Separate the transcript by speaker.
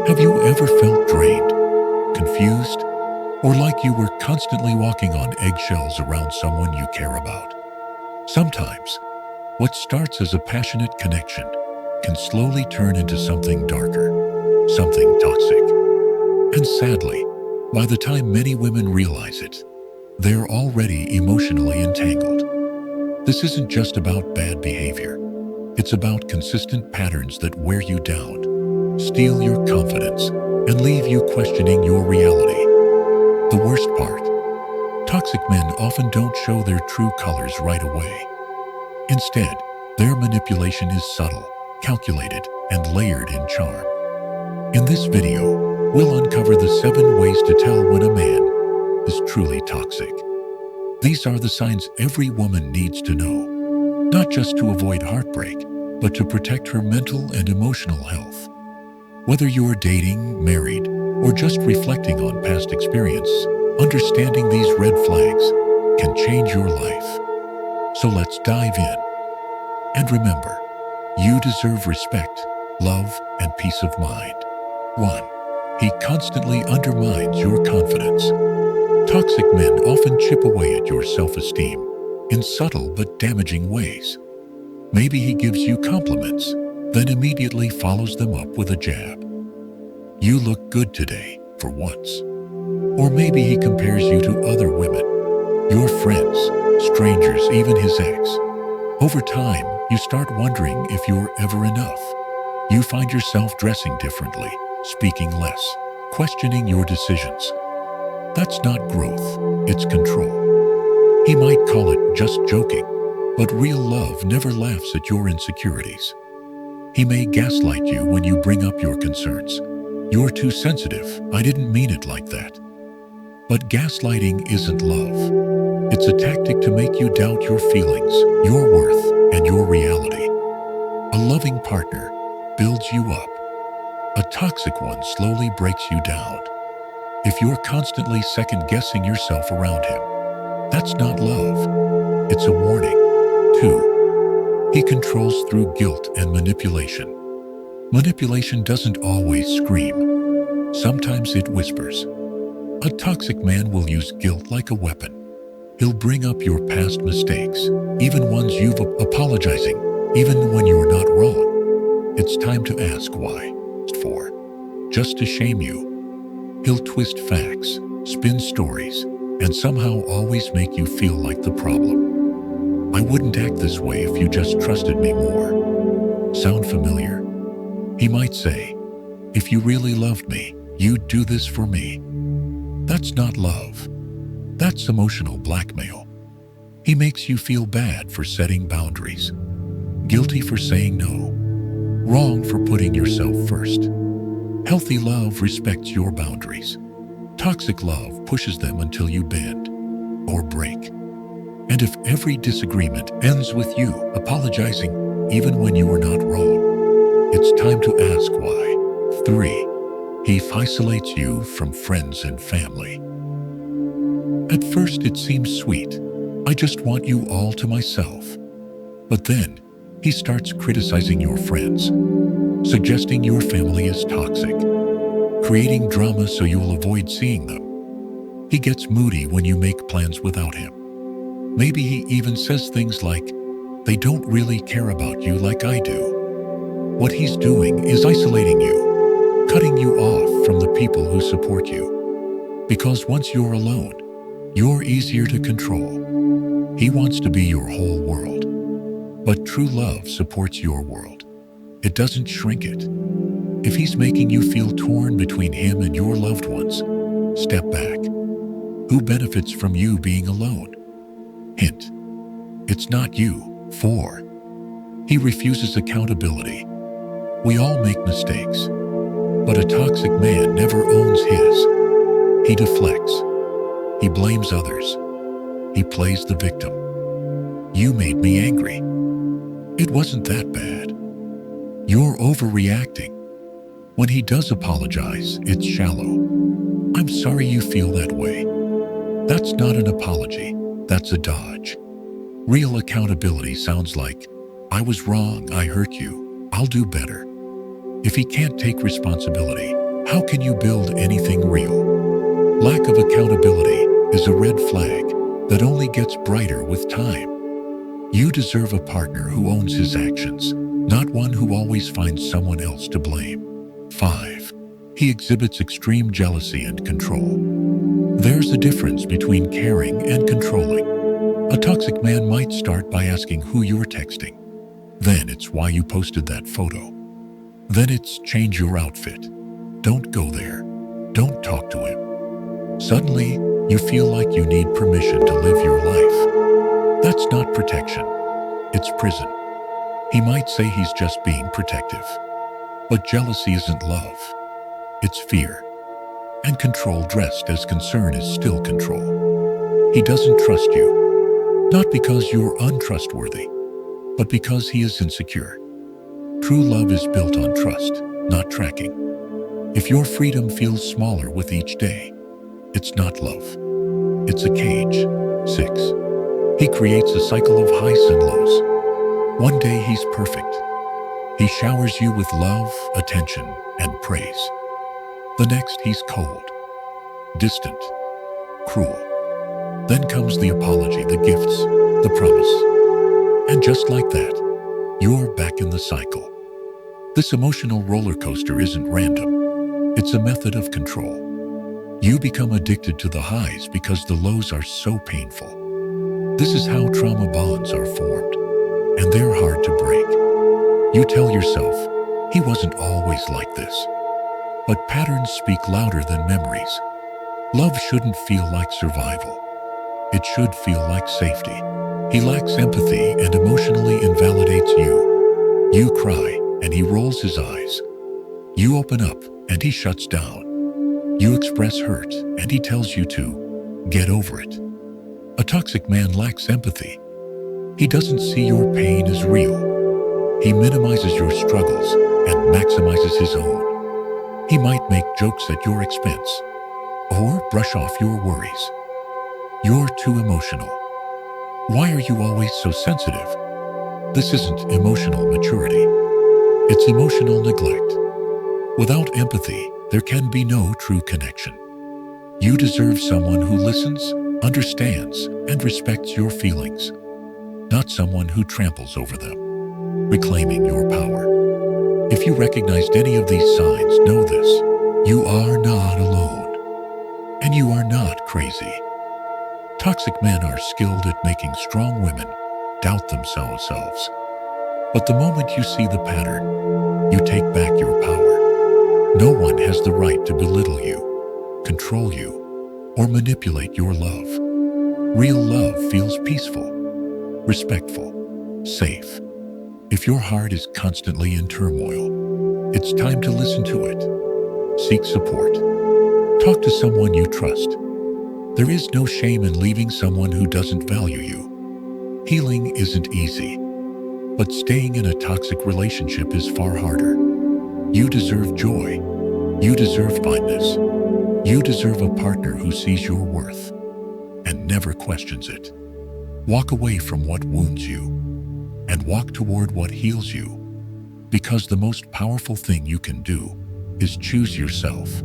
Speaker 1: Have you ever felt drained, confused, or like you were constantly walking on eggshells around someone you care about? Sometimes, what starts as a passionate connection can slowly turn into something darker, something toxic. And sadly, by the time many women realize it, they're already emotionally entangled. This isn't just about bad behavior. It's about consistent patterns that wear you down, steal your confidence, and leave you questioning your reality. The worst part, toxic men often don't show their true colors right away. Instead, their manipulation is subtle, calculated, and layered in charm. In this video, we'll uncover the 7 ways to tell when a man is truly toxic. These are the signs every woman needs to know, not just to avoid heartbreak, but to protect her mental and emotional health. Whether you're dating, married, or just reflecting on past experience, understanding these red flags can change your life. So let's dive in. And remember, you deserve respect, love, and peace of mind. 1. He constantly undermines your confidence. Toxic men often chip away at your self-esteem in subtle but damaging ways. Maybe he gives you compliments, then immediately follows them up with a jab. You look good today, for once. Or maybe he compares you to other women, your friends, strangers, even his ex. Over time, you start wondering if you're ever enough. You find yourself dressing differently, speaking less, questioning your decisions. That's not growth, it's control. He might call it just joking, but real love never laughs at your insecurities. He may gaslight you when you bring up your concerns. You're too sensitive, I didn't mean it like that. But gaslighting isn't love. It's a tactic to make you doubt your feelings, your worth, and your reality. A loving partner builds you up. A toxic one slowly breaks you down. If you're constantly second-guessing yourself around him, that's not love. It's a warning. 2. He controls through guilt and manipulation. Manipulation doesn't always scream. Sometimes it whispers. A toxic man will use guilt like a weapon. He'll bring up your past mistakes, even ones you've apologizing, even when you're not wrong. It's time to ask why. 4. Just to shame you. He'll twist facts, spin stories, and somehow always make you feel like the problem. I wouldn't act this way if you just trusted me more. Sound familiar? He might say, if you really loved me, you'd do this for me. That's not love. That's emotional blackmail. He makes you feel bad for setting boundaries, guilty for saying no, wrong for putting yourself first. Healthy love respects your boundaries. Toxic love pushes them until you bend or break. And if every disagreement ends with you apologizing even when you were not wrong, it's time to ask why. 3. He isolates you from friends and family. At first it seems sweet. I just want you all to myself. But then he starts criticizing your friends, suggesting your family is toxic, creating drama so you'll avoid seeing them. He gets moody when you make plans without him. Maybe he even says things like, they don't really care about you like I do. What he's doing is isolating you, cutting you off from the people who support you. Because once you're alone, you're easier to control. He wants to be your whole world. But true love supports your world. It doesn't shrink it. If he's making you feel torn between him and your loved ones, step back. Who benefits from you being alone? Hint, it's not you. 4. He refuses accountability. We all make mistakes, but a toxic man never owns his. He deflects. He blames others. He plays the victim. You made me angry. It wasn't that bad. You're overreacting. When he does apologize, it's shallow. I'm sorry you feel that way. That's not an apology. That's a dodge. Real accountability sounds like, I was wrong, I hurt you, I'll do better. If he can't take responsibility, How can you build anything real? Lack of accountability is a red flag that only gets brighter with time. You deserve a partner who owns his actions, not one who always finds someone else to blame. 5. He exhibits extreme jealousy and control. There's a difference between caring and controlling. A toxic man might start by asking who you're texting. Then it's why you posted that photo. Then it's change your outfit. Don't go there. Don't talk to him. Suddenly, you feel like you need permission to live your life. That's not protection. It's prison. He might say he's just being protective. But jealousy isn't love. It's fear. And control dressed as concern is still control. He doesn't trust you. Not because you're untrustworthy, but because he is insecure. True love is built on trust, not tracking. If your freedom feels smaller with each day, it's not love. It's a cage. 6. He creates a cycle of highs and lows. One day he's perfect. He showers you with love, attention, and praise. The next he's cold, distant, cruel. Then comes the apology, the gifts, the promise. And just like that, you're back in the cycle. This emotional roller coaster isn't random. It's a method of control. You become addicted to the highs because the lows are so painful. This is how trauma bonds are formed, and they're hard to break. You tell yourself, he wasn't always like this. But patterns speak louder than memories. Love shouldn't feel like survival. It should feel like safety. He lacks empathy and emotionally invalidates you. You cry, and he rolls his eyes. You open up, and he shuts down. You express hurt, and he tells you to get over it. A toxic man lacks empathy. He doesn't see your pain as real. He minimizes your struggles and maximizes his own. He might make jokes at your expense or brush off your worries. You're too emotional. Why are you always so sensitive? This isn't emotional maturity. It's emotional neglect. Without empathy, there can be no true connection. You deserve someone who listens, understands, and respects your feelings, not someone who tramples over them. Reclaiming your power. If you recognized any of these signs, know this: you are not alone, and you are not crazy. Toxic men are skilled at making strong women doubt themselves. But the moment you see the pattern, you take back your power. No one has the right to belittle you, control you, or manipulate your love. Real love feels peaceful, respectful, safe. If your heart is constantly in turmoil, it's time to listen to it. Seek support. Talk to someone you trust. There is no shame in leaving someone who doesn't value you. Healing isn't easy, but staying in a toxic relationship is far harder. You deserve joy. You deserve kindness. You deserve a partner who sees your worth and never questions it. Walk away from what wounds you and walk toward what heals you, because the most powerful thing you can do is choose yourself.